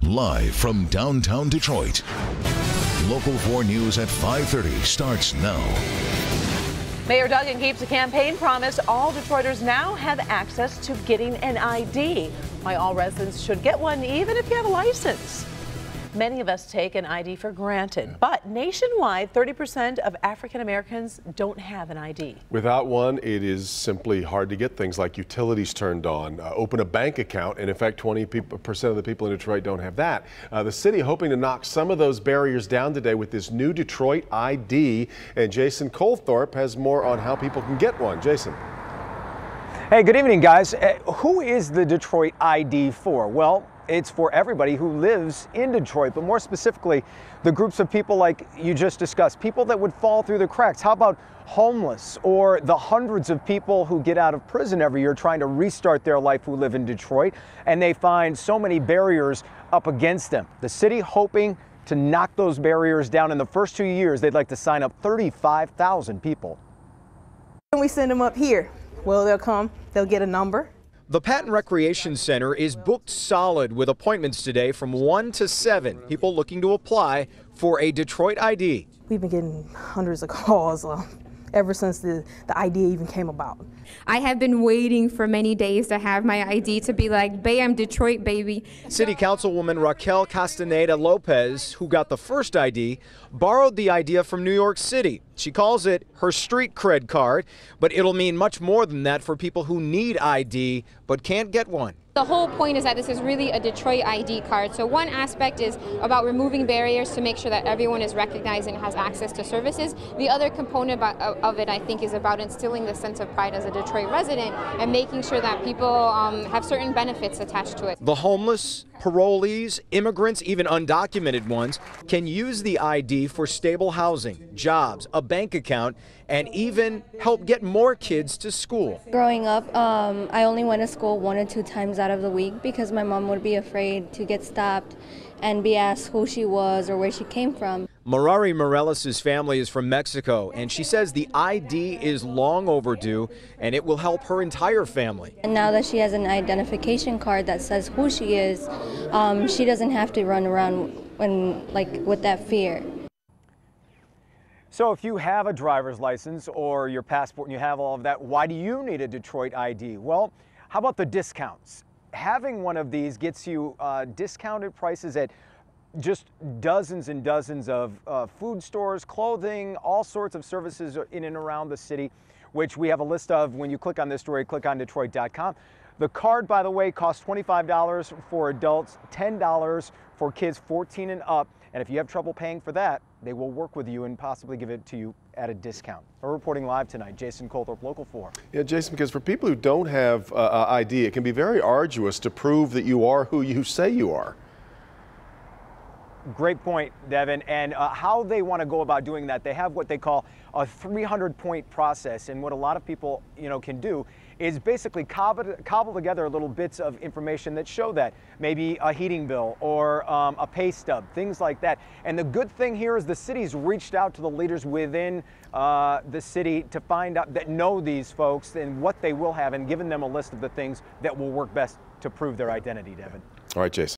Live from downtown Detroit. Local 4 News at 5:30 starts now. Mayor Duggan keeps a campaign promise. All Detroiters now have access to getting an ID. Why all residents should get one even if you have a license. Many of us take an ID for granted, but nationwide, 30% of African Americans don't have an ID. Without one, it is simply hard to get things like utilities turned on, open a bank account, and in fact, 20% of the people in Detroit don't have that. The city hoping to knock some of those barriers down today with this new Detroit ID, and Jason Colthorpe has more on how people can get one. Jason. Hey, good evening, guys. Who is the Detroit ID for? Well, it's for everybody who lives in Detroit, but more specifically, the groups of people like you just discussed, people that would fall through the cracks. How about homeless or the hundreds of people who get out of prison every year trying to restart their life who live in Detroit, and they find so many barriers up against them. The city hoping to knock those barriers down. In the first 2 years, they'd like to sign up 35,000 people. And we send them up here. Well, they'll come, they'll get a number. The Patton Recreation Center is booked solid with appointments today from 1 to 7. People looking to apply for a Detroit ID. We've been getting hundreds of calls ever since the idea even came about. I have been waiting for many days to have my ID to be like, "Bae, I'm Detroit, baby." City Councilwoman Raquel Castaneda Lopez, who got the first ID, borrowed the idea from New York City. She calls it her street cred card, but it'll mean much more than that for people who need ID but can't get one. The whole point is that this is really a Detroit ID card. So one aspect is about removing barriers to make sure that everyone is recognized and has access to services. The other component of it, I think, is about instilling the sense of pride as a Detroit resident and making sure that people have certain benefits attached to it. The homeless, parolees, immigrants, even undocumented ones, can use the ID for stable housing, jobs, a bank account, and even help get more kids to school. Growing up, I only went to school 1 or 2 times out of the week because my mom would be afraid to get stopped and be asked who she was or where she came from. Marari Morelos' family is from Mexico, and she says the ID is long overdue and it will help her entire family. And now that she has an identification card that says who she is, she doesn't have to run around with that fear. So if you have a driver's license or your passport and you have all of that, why do you need a Detroit ID? Well, how about the discounts? Having one of these gets you discounted prices at just dozens and dozens of food stores, clothing, all sorts of services in and around the city, which we have a list of when you click on this story, click on Detroit.com. The card, by the way, costs $25 for adults, $10 for kids 14 and up. And if you have trouble paying for that, they will work with you and possibly give it to you at a discount. We're reporting live tonight. Jason Colthorpe, Local 4. Yeah, Jason, because for people who don't have ID, it can be very arduous to prove that you are who you say you are. Great point, Devin. And how they want to go about doing that, they have what they call a 300-point process. And what a lot of people, can do is basically cobble together little bits of information that show that. Maybe a heating bill or a pay stub, things like that. And the good thing here is the city's reached out to the leaders within the city to find out that know these folks and what they will have and given them a list of the things that will work best to prove their identity, Devin. All right, Jason.